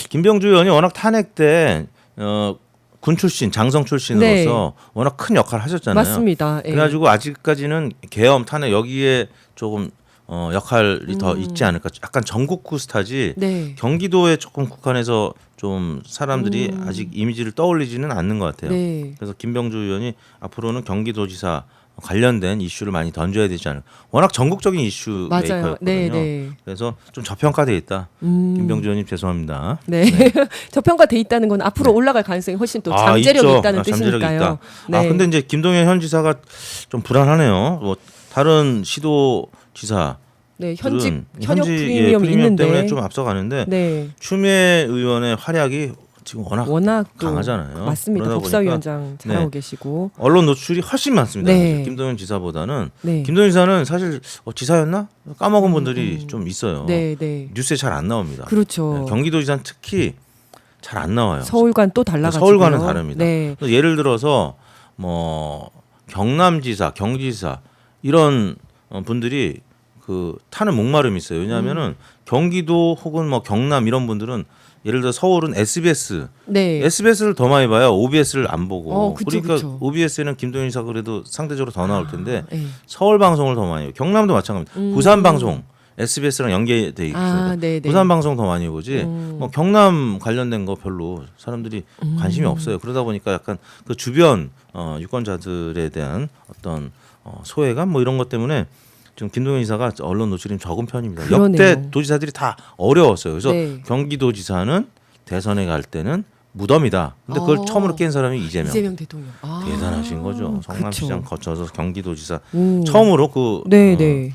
김병주 의원이 워낙 탄핵 때 군 출신, 장성 출신으로서 워낙 큰 역할을 하셨잖아요.
맞습니다. 예.
그래가지고 아직까지는 계엄 탄핵 여기에 조금 역할이 더 있지 않을까. 약간 전국구 스타지
네.
경기도에 조금 국한해서 좀 사람들이 아직 이미지를 떠올리지는 않는 것 같아요.
네.
그래서 김병주 의원이 앞으로는 경기도지사 관련된 이슈를 많이 던져야 되지 않을까. 워낙 전국적인 이슈
맞아요.
메이커였거든요.
네, 네.
그래서 좀 저평가돼 있다. 김병주 의원님 죄송합니다.
네. 저평가돼 있다는 건 앞으로 올라갈 가능성이 훨씬 또 잠재력이
있죠.
있다는
잠재력이
뜻이니까요.
있다.
네.
근데 이제 김동연 현 지사가 좀 불안하네요. 뭐 다른 시도 지사
네, 현직
현직
프리미엄이
프리미엄
있는데
때문에 좀 앞서가는데
네.
추미애 의원의 활약이 지금 워낙
또
강하잖아요.
맞습니다.
그러다
법사위원장
보니까
잘하고 계시고.
언론 노출이 훨씬 많습니다.
네.
사실 김동연 지사보다는
네.
김동연 지사는 사실 지사였나 까먹은 분들이 좀 있어요.
네, 네.
뉴스에 잘 안 나옵니다.
그렇죠.
경기도지사는 특히 잘 안 나와요.
서울과는 또 달라가지고.
서울과는 다릅니다.
네.
예를 들어서 뭐 경남지사, 경기지사 이런 분들이 그 타는 목마름이 있어요. 왜냐하면은 경기도 혹은 뭐 경남 이런 분들은 예를 들어 서울은 SBS,
네.
SBS를 더 많이 봐요. OBS를 안 보고.
그쵸,
그러니까
그쵸.
OBS에는 김동연 지사가 그래도 상대적으로 더 나올 텐데
네.
서울 방송을 더 많이 해요. 경남도 마찬가지입니다. 부산 방송 SBS랑 연계돼 있습니다.
네, 네.
부산 방송 더 많이 보지. 뭐 경남 관련된 거 별로 사람들이 관심이 없어요. 그러다 보니까 약간 그 주변 유권자들에 대한 어떤 소외감 뭐 이런 것 때문에 지금 김동연 지사가 언론 노출이 적은 편입니다.
그러네요.
역대 도지사들이 다 어려웠어요. 그래서
네.
경기도지사는 대선에 갈 때는 무덤이다. 근데 그걸 처음으로 깬 사람이 이재명.
대통령.
대단하신 거죠. 성남시장
그쵸.
거쳐서 경기도지사
오.
처음으로 그
네, 네.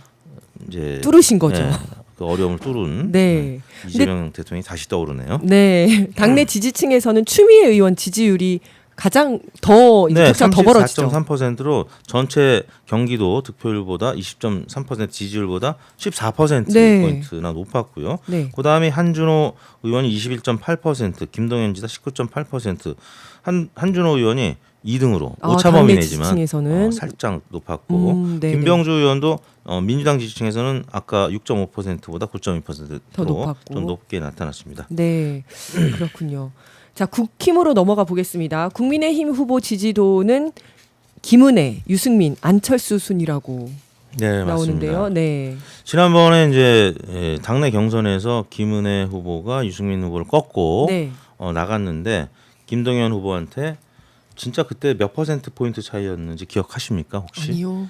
이제
뚫으신 거죠.
네, 그 어려움을 뚫은
네.
이재명 대통령이 다시 떠오르네요.
네. 당내 지지층에서는 추미애 의원 지지율이 가장 더 이제 격차가 더 벌어지죠.
34.3%로 전체 경기도 득표율보다 20.3% 지지율보다 14%
네.
포인트나 높았고요.
네.
그다음에 한준호 의원이 21.8%, 김동연 지사 19.8%, 한준호 의원이 2등으로 오차 범위
당내
내지만
지지층에서는
살짝 높았고
네네.
김병주 의원도 민주당 지지층에서는 아까 6.5%보다 9.2%로
더 높았고.
좀 높게 나타났습니다.
네. 그렇군요. 자, 국힘으로 넘어가 보겠습니다. 국민의힘 후보 지지도는 김은혜, 유승민, 안철수 순이라고
네,
나오는데요.
맞습니다.
네.
지난번에 이제 당내 경선에서 김은혜 후보가 유승민 후보를 꺾고
네.
나갔는데 김동연 후보한테 진짜 그때 몇 퍼센트 포인트 차이였는지 기억하십니까 혹시?
아니요.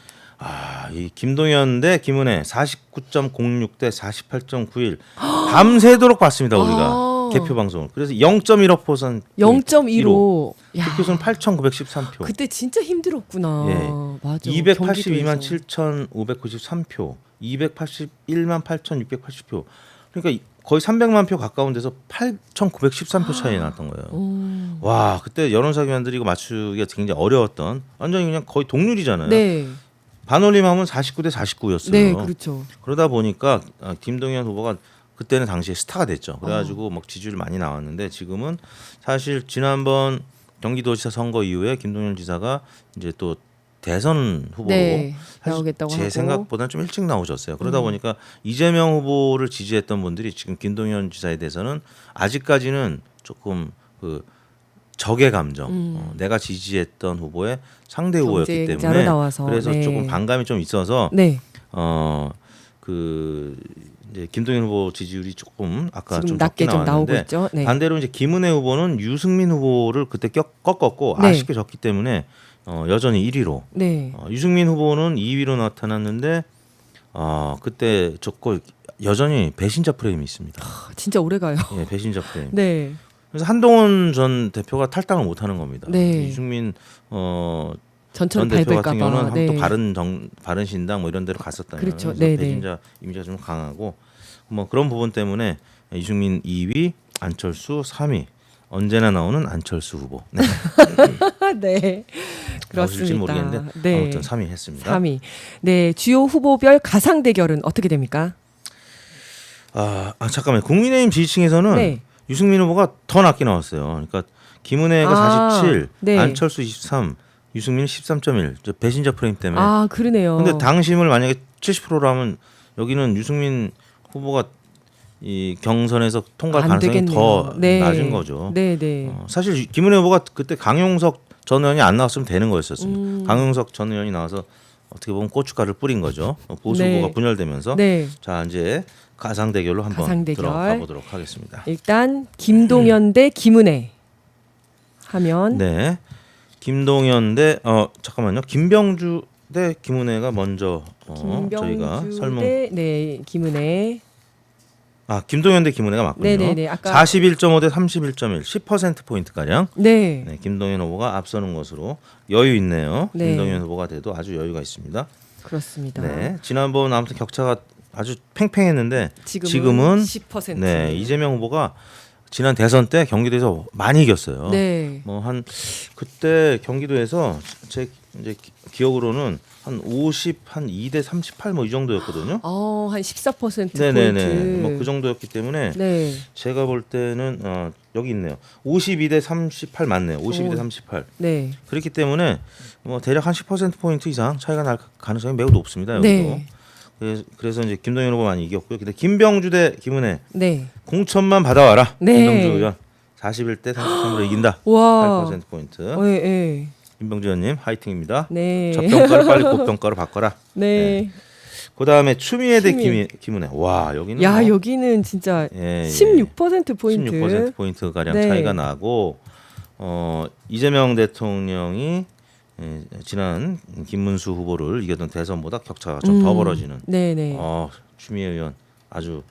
이 김동연 대 김은혜 49.06 대 48.91 밤새도록 봤습니다 우리가 개표 방송을. 그래서 0.15%.
0.15. 야.
득표수는 8,913표.
그때 진짜 힘들었구나.
예.
맞아.
282만
경기도에서.
7,593표, 281만 8,680표. 그러니까 거의 300만 표 가까운 데서 8,913표 차이 났던 거예요. 와, 그때 여론사기관들이 이거 맞추기가 굉장히 어려웠던 완전히 그냥 거의 동률이잖아요.
네.
반올림하면 49대 49였어요.
네, 그렇죠.
그러다 보니까 김동연 후보가 그때는 당시에 스타가 됐죠. 그래가지고 막 지지율 많이 나왔는데 지금은 사실 지난번 경기도지사 선거 이후에 김동연 지사가 이제 또 대선 후보로
네,
사실
나오겠다고
제
하고.
생각보다는 좀 일찍 나오셨어요. 그러다 보니까 이재명 후보를 지지했던 분들이 지금 김동연 지사에 대해서는 아직까지는 조금 그 적의 감정, 내가 지지했던 후보의 상대 후보였기
경쟁자로
때문에
나와서.
그래서
네.
조금 반감이 좀 있어서
네.
그 이제 김동연 후보 지지율이 조금 아까
지금
좀
낮게
적게
좀 나오고
나왔는데
있죠. 네.
반대로 이제 김은혜 후보는 유승민 후보를 그때 꺾었고
네.
아쉽게 졌기 때문에 여전히 1위로
네.
유승민 후보는 2위로 나타났는데 그때 저거 여전히 배신자 프레임이 있습니다.
진짜 오래 가요.
예, 배신자 프레임.
네.
그래서 한동훈 전 대표가 탈당을 못하는 겁니다.
네.
유승민
전철
전 대표
밟을까
같은 경우는
봐. 네.
또 바른신당 뭐 이런 데로 갔었다면
그렇죠.
그래서
네네.
배신자 이미지가 좀 강하고 뭐 그런 부분 때문에 유승민 2위, 안철수 3위. 언제나 나오는 안철수 후보. 네.
네.
나오실지
그렇습니다.
모르겠는데
네.
아무튼 3위 했습니다.
3위. 네, 주요 후보별 가상 대결은 어떻게 됩니까?
잠깐만요. 국민의힘 지지층에서는
네.
유승민 후보가 더 낮게 나왔어요. 그러니까 김은혜가 47,
네.
안철수 23, 유승민 13.1. 저 배신자 프레임 때문에.
그러네요.
근데 당심을 만약에 70%라면 여기는 유승민 후보가 이 경선에서 통과할
안
가능성이
되겠네요.
더
네.
낮은 거죠.
네, 네.
사실 김은혜 후보가 그때 강용석 전 의원이 안 나왔으면 되는 거였었습니다. 강용석 전 의원이 나와서 어떻게 보면 고춧가루를 뿌린 거죠. 보수
네.
후보가 분열되면서.
네.
자, 이제 가상 대결로 한번
가상 대결.
들어가 보도록 하겠습니다.
일단 김동연 대 김은혜 하면
네. 김동연 대 잠깐만요. 김병주 대 김은혜가 먼저 저희가
김병주
설문.
대 김은혜.
김동연 대 김은혜가 맞군요.
네네네. 아까
41.5 대 31.1, 10% 포인트 가량.
네.
네, 김동연 후보가 앞서는 것으로 여유 있네요.
네.
김동연 후보가 돼도 아주 여유가 있습니다.
그렇습니다.
네, 지난번 아무튼 격차가 아주 팽팽했는데
지금은 10%.
네, 이재명 후보가 지난 대선 때 경기도에서 많이 이겼어요.
네.
뭐 한 그때 경기도에서 제 이제 기억으로는 한 50, 한 2대 38 뭐 이 정도였거든요.
한 14%
네네네.
포인트.
뭐 그 정도였기 때문에
네.
제가 볼 때는 여기 있네요. 52대 38 맞네요. 52대 38.
네.
그렇기 때문에 뭐 대략 한 10% 포인트 이상 차이가 날 가능성이 매우 높습니다. 여기도.
네.
그래서 이제 김동연 후보 많이 이겼고요. 근데 김병주 대 김은혜
네.
공천만 받아와라.
네.
김병주 의원 41대 33으로 이긴다.
와.
8% 포인트.
네.
김병주 의원님 화이팅입니다.
네.
저평가를 빨리 고평가로 바꿔라.
네.
그다음에 추미애 대
추미애.
김은혜. 와 여기는
야,
뭐,
여기는 진짜
예,
16% 포인트.
16% 포인트 가량
네.
차이가 나고 이재명 대통령이 지난 김문수 후보를 이겼던 대선보다 격차가 좀 더 벌어지는.
네네.
추미애 의원 아주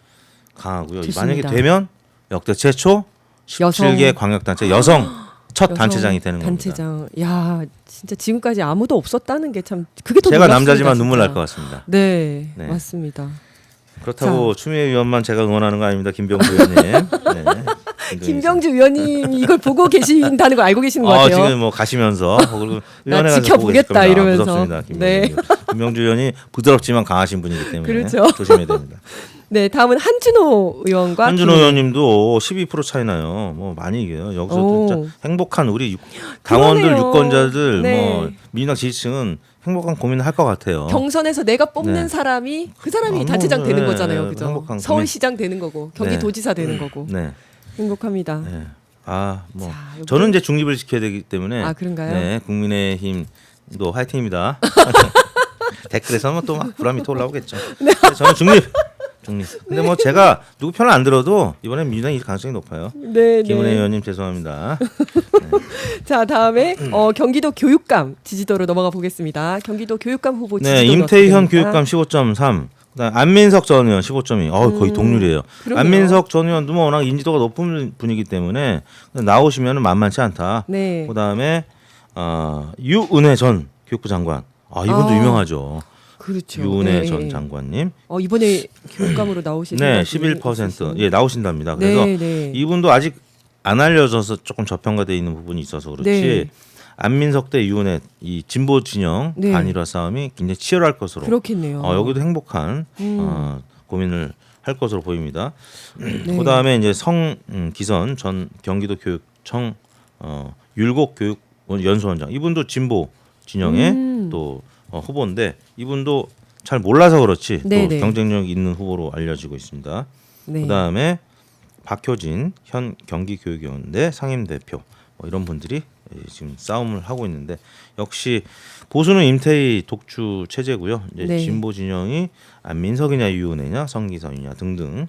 강하고요.
좋습니다.
만약에 되면 역대 최초
여성.
17개 광역단체 여성 첫
여성
단체장이 되는 겁니다.
단체장. 야, 진짜 지금까지 아무도 없었다는 게 참 그게 더
제가
놀랍습니다,
남자지만 눈물
진짜.
날 것 같습니다.
네,
네.
맞습니다.
그렇다고 추미애 의원만 제가 응원하는 거 아닙니다. 김병주 의원님. 네.
김병주 의원님이 이걸 보고 계신다는 걸 알고 계시는 것 같아요.
지금 뭐 가시면서 그리고
나
의원회 가서
지켜보겠다
보고 계실 겁니다.
이러면서.
무섭습니다.
네.
김병주 의원이 부드럽지만 강하신 분이기 때문에
그렇죠.
조심해야 됩니다.
네, 다음은 한준호 의원과
한준호 의원님도 12% 차이 나요. 뭐 많이 이겨요. 여기서
오.
진짜 행복한 우리 당원들,
그러네요.
유권자들,
네.
뭐 민주당 지지층은 행복한 고민을 할 것 같아요.
경선에서 내가 뽑는
네.
사람이 그 사람이
뭐,
단체장 되는
네,
거잖아요,
네,
그죠?
행복한
서울시장 되는 거고 경기도지사
네.
되는 거고
네.
행복합니다.
네. 뭐
자, 여기-
저는 이제 중립을 지켜야 되기 때문에
그런가요?
네, 국민의힘도 화이팅입니다. 댓글에서는 또 막 불암이 또 올라오겠죠.
네.
저는 중립. 근데 뭐 제가 누구 편을 안 들어도 이번엔 민주당이 이길 가능성이 높아요.
네,
김은혜
네.
의원님 죄송합니다.
자, 다음에 경기도 교육감 지지도로 넘어가 보겠습니다. 경기도 교육감 후보 지지도
네, 임태현 교육감 15.3. 그다음 안민석 전 의원 15.2. 거의 동률이에요.
그러네요.
안민석 전 의원도 뭐 워낙 인지도가 높은 분이기 때문에 나오시면 만만치 않다.
네.
그다음에 유은혜 전 교육부 장관. 이분도 유명하죠.
그렇죠.
유은혜
네,
전
네.
장관님.
이번에 교육감으로 나오실
네,
생각이
11%
있으신-
예, 나오신답니다. 그래서
네, 네.
이분도 아직 안 알려져서 조금 저평가되어 있는 부분이 있어서 그렇지.
네.
안민석 대 유은혜 이 진보 진영
네.
단일화 싸움이 굉장히 치열할 것으로.
그렇겠네요.
여기도 행복한 고민을 할 것으로 보입니다.
네.
그다음에 이제 기선 전 경기도 교육청 율곡 교육 연수원장 이분도 진보 진영의 또 후보인데 이분도 잘 몰라서 그렇지
네,
또
네.
경쟁력 있는 후보로 알려지고 있습니다.
네.
그다음에 박효진 현 경기교육위원회 상임대표 이런 분들이 지금 싸움을 하고 있는데 역시 보수는 임태희 독주 체제고요. 이제
네.
진보 진영이 안민석이냐 유은혜냐 성기선이냐 등등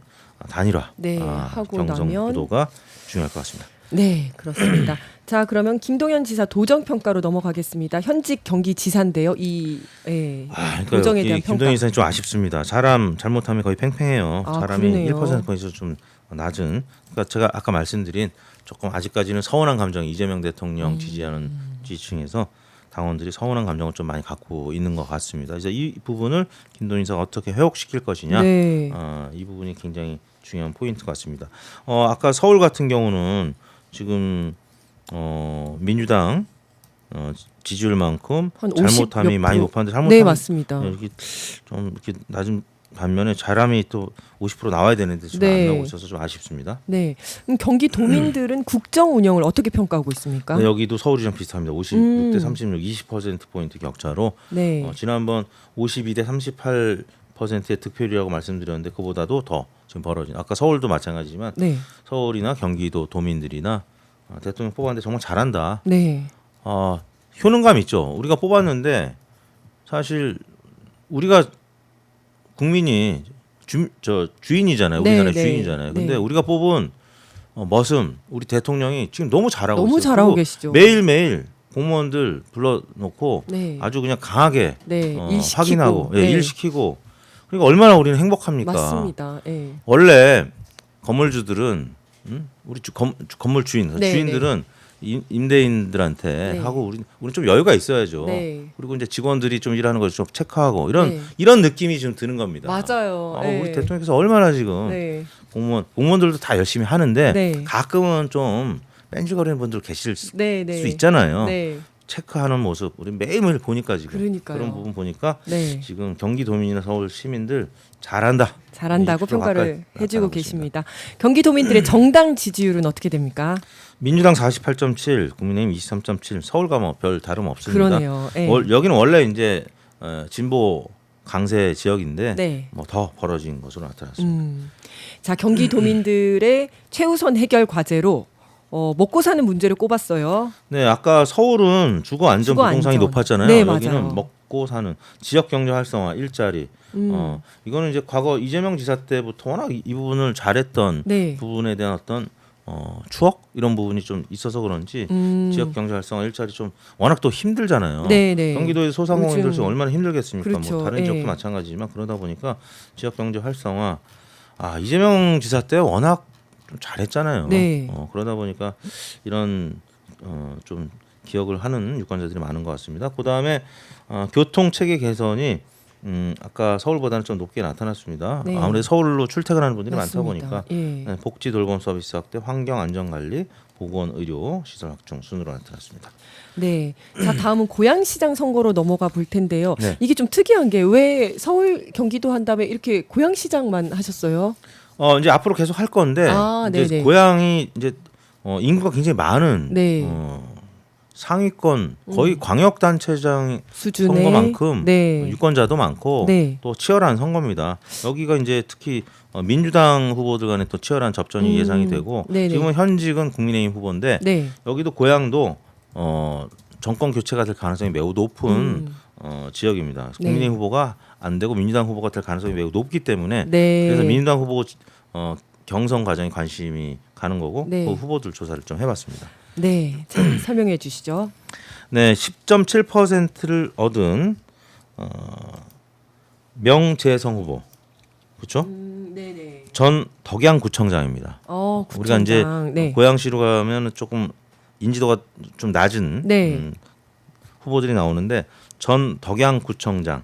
단일화
네, 하고
경선
나면-
구도가 중요할 것 같습니다.
네, 그렇습니다. 자, 그러면 김동연 지사 도정 평가로 넘어가겠습니다. 현직 경기지사인데요.
그러니까
도정에 대한 평가.
김동연 지사님 좀 아쉽습니다. 사람 잘못하면 거의 팽팽해요.
아,
사람이
그러네요.
1%포인트 좀 낮은. 그러니까 제가 아까 말씀드린 조금 아직까지는 서운한 감정, 이재명 대통령 지지하는 지지층에서 당원들이 서운한 감정을 좀 많이 갖고 있는 것 같습니다. 이제 이 부분을 김동연 지사가 어떻게 회복시킬 것이냐,
네.
이 부분이 굉장히 중요한 포인트 같습니다. 아까 서울 같은 경우는 지금 민주당 지지율만큼
한 50
잘못함이
몇
많이
프로.
높았는데 잘못함이
네, 맞습니다.
이렇게 좀 이렇게 낮은 반면에 잘함이 또 50% 나와야 되는데 지금
네.
안 나오고 있어서 좀 아쉽습니다.
네. 경기도민들은 국정 운영을 어떻게 평가하고 있습니까?
네, 여기도 서울이랑 비슷합니다. 56대 36, 20%포인트 격차로
네.
지난번 52대 38%의 득표율이라고 말씀드렸는데 그보다도 더 지금 벌어진. 아까 서울도 마찬가지지만
네.
서울이나 경기도 도민들이나 대통령 뽑았는데 정말 잘한다.
네.
효능감 있죠. 우리가 뽑았는데 사실 우리가 국민이 주인이잖아요.
네,
우리나라의
네,
주인이잖아요. 근데
네.
우리가 뽑은 머슴 우리 대통령이 지금 너무 잘하고
너무
있어요.
잘하고
그리고
계시죠.
매일매일 공무원들 불러놓고
네.
아주 그냥 강하게
네. 일시키고.
확인하고
네.
일시키고 그러니까 얼마나 우리는 행복합니까?
맞습니다. 예.
원래 건물주들은 우리 건물
네,
주인들은 임대인들한테
네.
하고 우리 좀 여유가 있어야죠.
네.
그리고 이제 직원들이 좀 일하는 걸 좀 체크하고
네.
이런 느낌이 지금 드는 겁니다.
맞아요. 예.
우리 대통령께서 얼마나 지금
네.
공무원들도 다 열심히 하는데
네.
가끔은 좀 뺀질거리는 분들 계실 수
네, 네.
있잖아요.
네.
체크하는 모습 우리 매일매일 보니까 지금
그러니까요.
그런 부분 보니까
네.
지금 경기도민이나 서울 시민들 잘한다.
잘한다고
20%
평가를
가까이
해주고
나타나고
계십니다. 경기도민들의 정당 지지율은 어떻게 됩니까?
민주당 48.7, 국민의힘 23.7, 서울과 뭐 별 다름 없습니다.
그러네요. 예.
여기는 원래 이제 진보 강세 지역인데
네.
뭐 더 벌어진 것으로 나타났습니다.
자, 경기도민들의 최우선 해결 과제로 먹고 사는 문제를 꼽았어요.
네, 아까 서울은 주거 안전
주거
부동산이
안전.
높았잖아요.
네,
여기는
맞아요.
먹고 사는 지역 경제 활성화, 일자리. 이거는 이제 과거 이재명 지사 때부터 워낙 이 부분을 잘했던
네.
부분에 대한 어떤 추억 이런 부분이 좀 있어서 그런지 지역 경제 활성화, 일자리 좀 워낙 또 힘들잖아요.
네, 네.
경기도의 소상공인들
요즘
지금 얼마나 힘들겠습니까?
그렇죠.
뭐 다른
예.
지역도 마찬가지지만 그러다 보니까 지역 경제 활성화. 이재명 지사 때 워낙 좀 잘했잖아요.
네.
그러다 보니까 이런 좀 기억을 하는 유권자들이 많은 것 같습니다. 그 다음에 교통 체계 개선이 아까 서울보다는 좀 높게 나타났습니다.
네.
아무래도 서울로 출퇴근하는 분들이
맞습니다.
많다 보니까
예.
네, 복지 돌봄 서비스 확대, 환경 안전 관리, 보건 의료 시설 확충 순으로 나타났습니다.
네. 자, 다음은 고양시장 선거로 넘어가 볼 텐데요.
네.
이게 좀 특이한 게 왜 서울, 경기도 한 다음에 이렇게 고양시장만 하셨어요?
이제 앞으로 계속 할 건데 이제
네네.
고향이 이제 인구가 굉장히 많은
네.
상위권 거의 광역단체장
수준의
선거만큼
네.
유권자도 많고
네.
또 치열한 선거입니다. 여기가 이제 특히 민주당 후보들 간에 또 치열한 접전이 예상이 되고
네네.
지금은 현직은 국민의힘 후보인데
네.
여기도 고향도 정권 교체가 될 가능성이 매우 높은 지역입니다.
네.
국민의힘 후보가 안 되고 민주당 후보가 될 가능성이 매우 높기 때문에
네.
그래서 민주당 후보 경선 과정에 관심이 가는 거고
네.
그 후보들 조사를 좀 해봤습니다.
네. 자, 설명해 주시죠.
네, 10.7%를 얻은 명재성 후보, 그렇죠?
네네.
전 덕양구청장입니다. 우리가 이제
네.
고양시로 가면 조금 인지도가 좀 낮은
네.
후보들이 나오는데 전 덕양구청장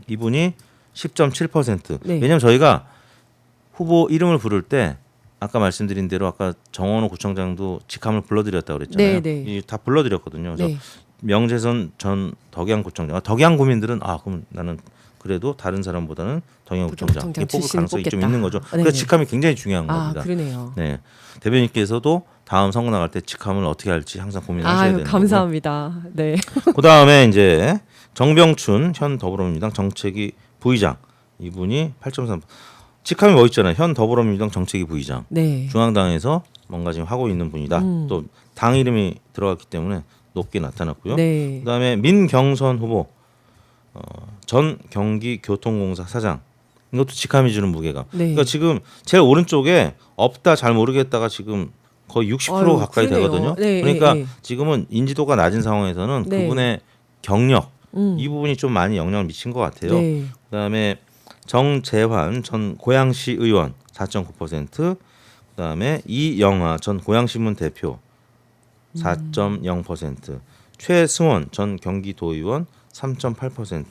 이분이 10.7%.
네.
왜냐하면 저희가 후보 이름을 부를 때 아까 말씀드린 대로 아까 정원호 구청장도 직함을 불러드렸다고 그랬잖아요.
네, 네.
다 불러드렸거든요. 그래서
네.
명재선 전 덕양구청장. 덕양구민들은 그럼 나는 그래도 다른 사람보다는 덕양구청장 이게 뽑을
출신을
가능성이 좀
뽑겠다.
있는 거죠.
네네.
그래서 직함이 굉장히 중요한 겁니다.
그러네요.
네, 대변인께서도 다음 선거 나갈 때 직함을 어떻게 할지 항상 고민하셔야 되는 거고.
감사합니다. 네.
그 다음에 이제 정병춘 현 더불어민주당 정책위 부의장 이분이 8.3. 직함이 뭐 있잖아요. 현 더불어민주당 정책위 부의장.
네.
중앙당에서 뭔가 지금 하고 있는 분이다. 또 당 이름이 들어갔기 때문에 높게 나타났고요.
네.
그다음에 민경선 후보 전 경기교통공사 사장. 이것도 직함이 주는 무게감.
네.
그러니까 지금 제일 오른쪽에 없다 잘 모르겠다가 지금 거의 60%
아유,
가까이
그러네요.
되거든요.
네,
그러니까
네.
지금은 인지도가 낮은 상황에서는
네.
그분의 경력
음.
이 부분이 좀 많이 영향을 미친 것 같아요.
네.
그다음에 정재환 전 고양시 의원 4.9%, 그다음에 이영하 전 고양신문 대표 4.0%, 최승원 전 경기도의원 3.8%.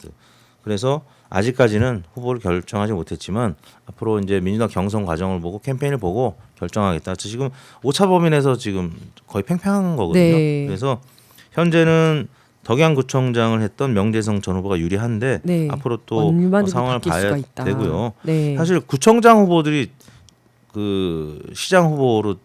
그래서 아직까지는 후보를 결정하지 못했지만 앞으로 이제 민주당 경선 과정을 보고 캠페인을 보고 결정하겠다. 지금 오차 범위내서 지금 거의 팽팽한 거거든요.
네.
그래서 현재는 덕양구청장을 했던 명재성 전 후보가 유리한데
네.
앞으로 또
얼마든지
상황을
바뀔
봐야
수가 있다.
되고요.
네.
사실 구청장 후보들이 그 시장 후보로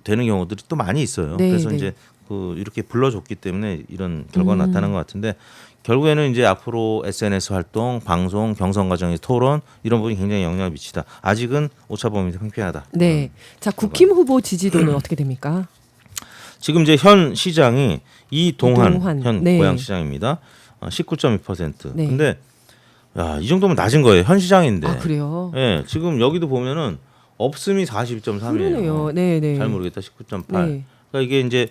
되는 경우들이 또 많이 있어요.
네,
그래서
네.
이제 그 이렇게 불러줬기 때문에 이런 결과가 나타난 것 같은데 결국에는 이제 앞으로 SNS 활동, 방송, 경선 과정의 토론 이런 부분이 굉장히 영향을 미치다. 아직은 오차 범위에서 팽팽하다.
네. 자, 국힘 후보 지지도는 어떻게 됩니까?
지금 이제 현 시장이 이동환
이동환.
현
네.
고양시장입니다. 19.2%.
네.
근데 야, 이 정도면 낮은 거예요. 현 시장인데.
아, 그래요?
예, 지금 여기도 보면은 없음이 42.3이에요.
그러네요. 네, 네.
잘 모르겠다. 19.8.
네.
그러니까 이게 이제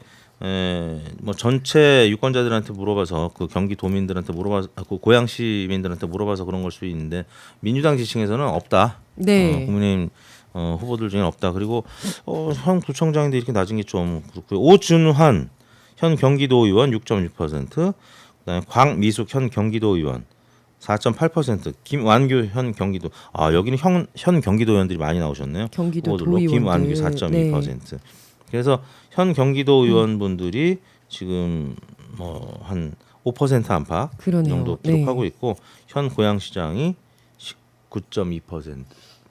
뭐 전체 유권자들한테 물어봐서 그 경기도민들한테 물어봐서 그 고양 시민들한테 물어봐서 그런 걸 수 있는데 민주당 지층에서는 없다.
네.
국민의힘 후보들 중에는 없다. 그리고 현 구청장인데 이렇게 낮은 게 좀 그렇고요. 오준환 현 경기도의원 6.6%, 그다음에 광미숙 현 경기도의원 4.8%, 김완규 현 경기도 여기는 현 경기도 의원들이 많이 나오셨네요.
경기도
후보들로.
도의원들.
김완규 4.2%. 그래서 현 경기도 의원분들이 지금 뭐 한 5% 안팎 이
그러네요.
정도 기록하고 있고 현 고양시장이 19.2%,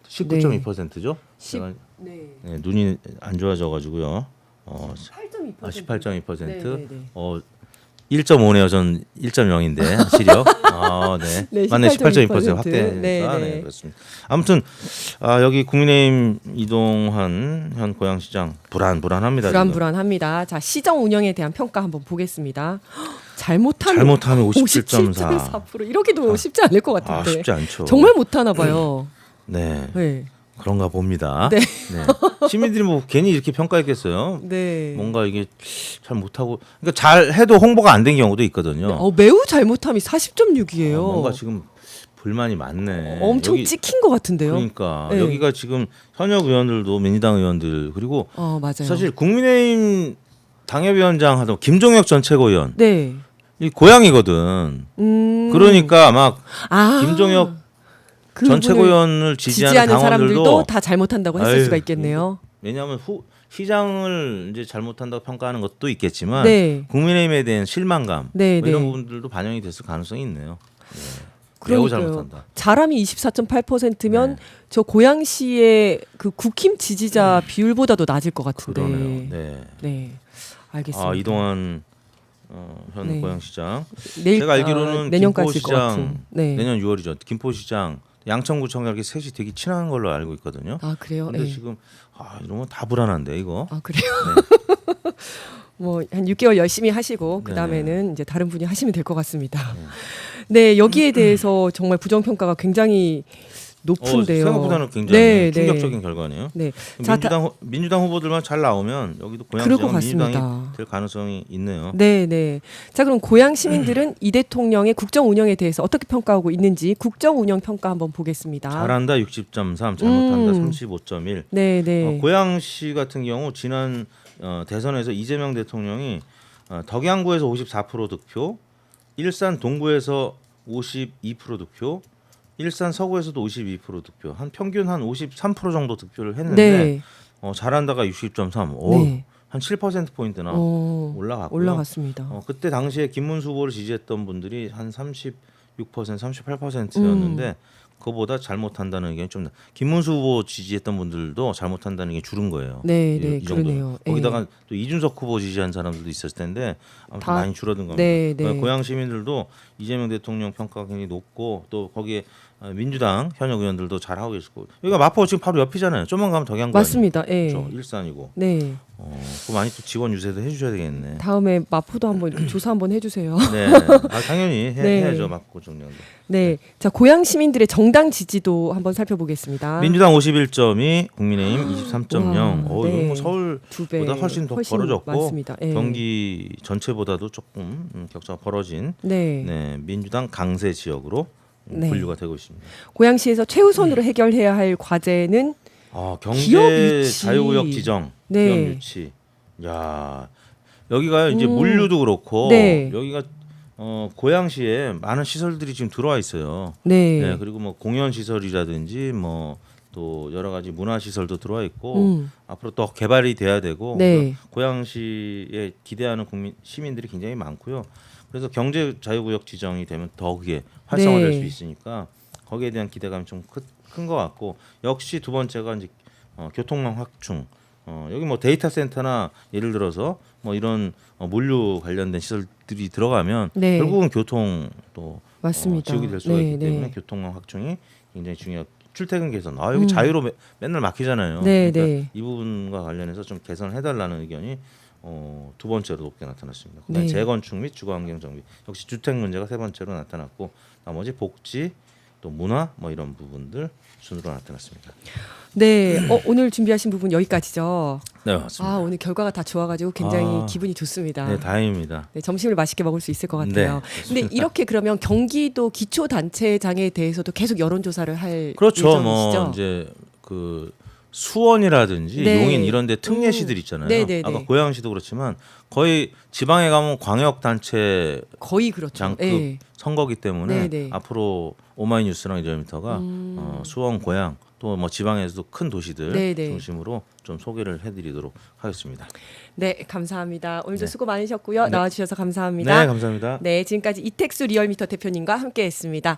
19.2%죠. 제가
네.
눈이 안 좋아져가지고요.
8.2%.
18.2%.
네, 네, 네.
1.5네요. 전 1.0인데 시력. 네.
네,
맞네. 18.2%
18.2%.
확대니까
네, 네.
네, 그렇습니다. 아무튼 여기 국민의힘 이동환 현 고양시장 불안합니다. 지금.
불안합니다. 자, 시정 운영에 대한 평가 한번 보겠습니다. 잘못하면
잘못하면 57.4.
57.4%. 이러기도 쉽지 않을 것 같은데.
쉽지 않죠.
정말 못하나 봐요.
네.
네.
그런가 봅니다.
네.
시민들이 뭐 괜히 이렇게 평가했겠어요.
네.
뭔가 이게 잘 못하고, 그러니까 잘 해도 홍보가 안 된 경우도 있거든요.
매우 잘못함이 40.6이에요.
뭔가 지금 불만이 많네.
엄청
여기,
찍힌 것 같은데요.
그러니까
네.
여기가 지금 현역 의원들도 민주당 의원들 그리고
맞아요.
사실 국민의힘 당협위원장 하던 김종혁 전 최고위원
네.
이 고향이거든. 그러니까 막 김종혁 전
그분을
최고위원을 지지하는
사람들도
당원들도
다 잘못한다고 했을
아유,
수가 있겠네요.
왜냐하면 시장을 이제 잘못한다고 평가하는 것도 있겠지만
네.
국민의힘에 대한 실망감
네,
뭐 이런
네.
부분들도 반영이 됐을 가능성이 있네요. 매우 잘못한다.
잘함이 24.8%면
네.
저 고양시의 그 국힘 지지자 비율보다도 낮을 것 같은데.
그러네요. 네.
네. 알겠습니다.
이동환 현
네.
고양시장.
내일,
제가 알기로는
내년까지일 것 같은.
김포시장
네.
내년 6월이죠. 김포시장, 양천구청장 이렇게 셋이 되게 친한 걸로 알고 있거든요.
그래요?
근데
네.
지금 이러면 다 불안한데 이거.
그래요?
네.
뭐 한 6개월 열심히 하시고
네.
그 다음에는 이제 다른 분이 하시면 될 것 같습니다. 네, 여기에 대해서 정말 부정평가가 굉장히 높은데요.
생각보다는 굉장히
네,
충격적인
네.
결과네요.
네. 자,
민주당 후보들만 잘 나오면 여기도
그럴 것
고양시장
같습니다.
민주당이 될 가능성이 있네요.
네, 네. 자, 그럼 고양 시민들은 이 대통령의 국정 운영에 대해서 어떻게 평가하고 있는지 국정 운영 평가 한번 보겠습니다.
잘한다 60.3, 잘못한다 35.1.
네, 네.
고양시 같은 경우 지난 대선에서 이재명 대통령이 덕양구에서 54% 득표, 일산 동구에서 52% 득표, 일산 서구에서도 52% 득표, 한 평균 한 53% 정도 득표를 했는데
네.
잘한다가 60.3,
네.
한 7% 포인트나 올라갔고요.
올라갔습니다.
그때 당시에 김문수 후보를 지지했던 분들이 한 36%, 38%였는데 그거보다 잘못한다는 의견이 좀 김문수 후보 지지했던 분들도 잘못한다는 게 줄은 거예요.
네,
이
네,
정도.
그러네요.
거기다가 또 이준석 후보 지지한 사람들도 있었을 텐데 아무튼 많이 줄어든 겁니다.
네, 네.
고양 시민들도 이재명 대통령 평가가 굉장히 높고 또 거기에 민주당 현역 의원들도 잘 하고 계시고 여기가 마포 지금 바로 옆이잖아요. 좀만 가면 덕양구
맞습니다. 예.
그렇죠. 일산이고.
네.
그거 많이 또 지원 유세도 해주셔야 되겠네.
다음에 마포도 한번 이렇게 조사 한번 해주세요.
네, 당연히
네.
해야죠 마포 정량도.
네. 자, 고양 시민들의 정당 지지도 한번 살펴보겠습니다.
민주당 51점이 국민의힘 23.0.
와, 네.
이거 뭐 서울보다
두 배,
훨씬 더 벌어졌고
많습니다. 예.
경기 전체보다도 조금 격차가 벌어진
네.
네, 민주당 강세 지역으로
네.
분류가 되고 있습니다.
고양시에서 최우선으로 해결해야 할 과제는 기업
경제
유치.
자유구역 지정,
네.
기업 유치. 야 여기가 이제 물류도 그렇고
네.
여기가 고양시에 많은 시설들이 지금 들어와 있어요.
네.
네, 그리고 뭐 공연 시설이라든지 뭐 또 여러 가지 문화 시설도 들어와 있고 앞으로 또 개발이 돼야 되고
네.
그래서 고양시에 기대하는 시민들이 굉장히 많고요. 그래서 경제 자유구역 지정이 되면 더 그게 활성화될
네.
수 있으니까 거기에 대한 기대감이 좀 큰 것 같고 역시 두 번째가 이제 교통망 확충. 여기 뭐 데이터 센터나 예를 들어서 뭐 이런 물류 관련된 시설들이 들어가면
네.
결국은 교통 또
맞습니다.
지역이 될 수가
네,
있기 때문에
네.
교통망 확충이 굉장히 중요하고 출퇴근 개선. 여기 자유로 맨날 막히잖아요.
네,
그러니까
네.
이 부분과 관련해서 좀 개선해달라는 의견이 두 번째로 높게 나타났습니다. 그다음에
네.
재건축 및 주거환경 정비. 역시 주택 문제가 세 번째로 나타났고 나머지 복지 또 문화 뭐 이런 부분들 순으로 나타났습니다.
네. 오늘 준비하신 부분 여기까지죠.
네 맞습니다.
오늘 결과가 다 좋아가지고 굉장히
아.
기분이 좋습니다.
네 다행입니다.
네, 점심을 맛있게 먹을 수 있을 것 같아요.
네,
근데 이렇게 그러면 경기도 기초단체장에 대해서도 계속 여론조사를 할
그렇죠.
예정이시죠?
뭐 이제 그 수원이라든지
네.
용인 이런 데 특례시들 있잖아요.
네네네.
아까 고양시도 그렇지만 거의 지방에 가면 광역단체
거의 그렇죠.
장급
네.
선거기 때문에
네네.
앞으로 오마이뉴스랑 이더미터가 수원, 고양 또 뭐 지방에서도 큰 도시들
네네.
중심으로 좀 소개를 해드리도록 하겠습니다.
네, 감사합니다. 오늘도
네.
수고 많으셨고요.
네.
나와주셔서 감사합니다.
네, 감사합니다.
네, 지금까지 이택수 리얼미터 대표님과 함께했습니다.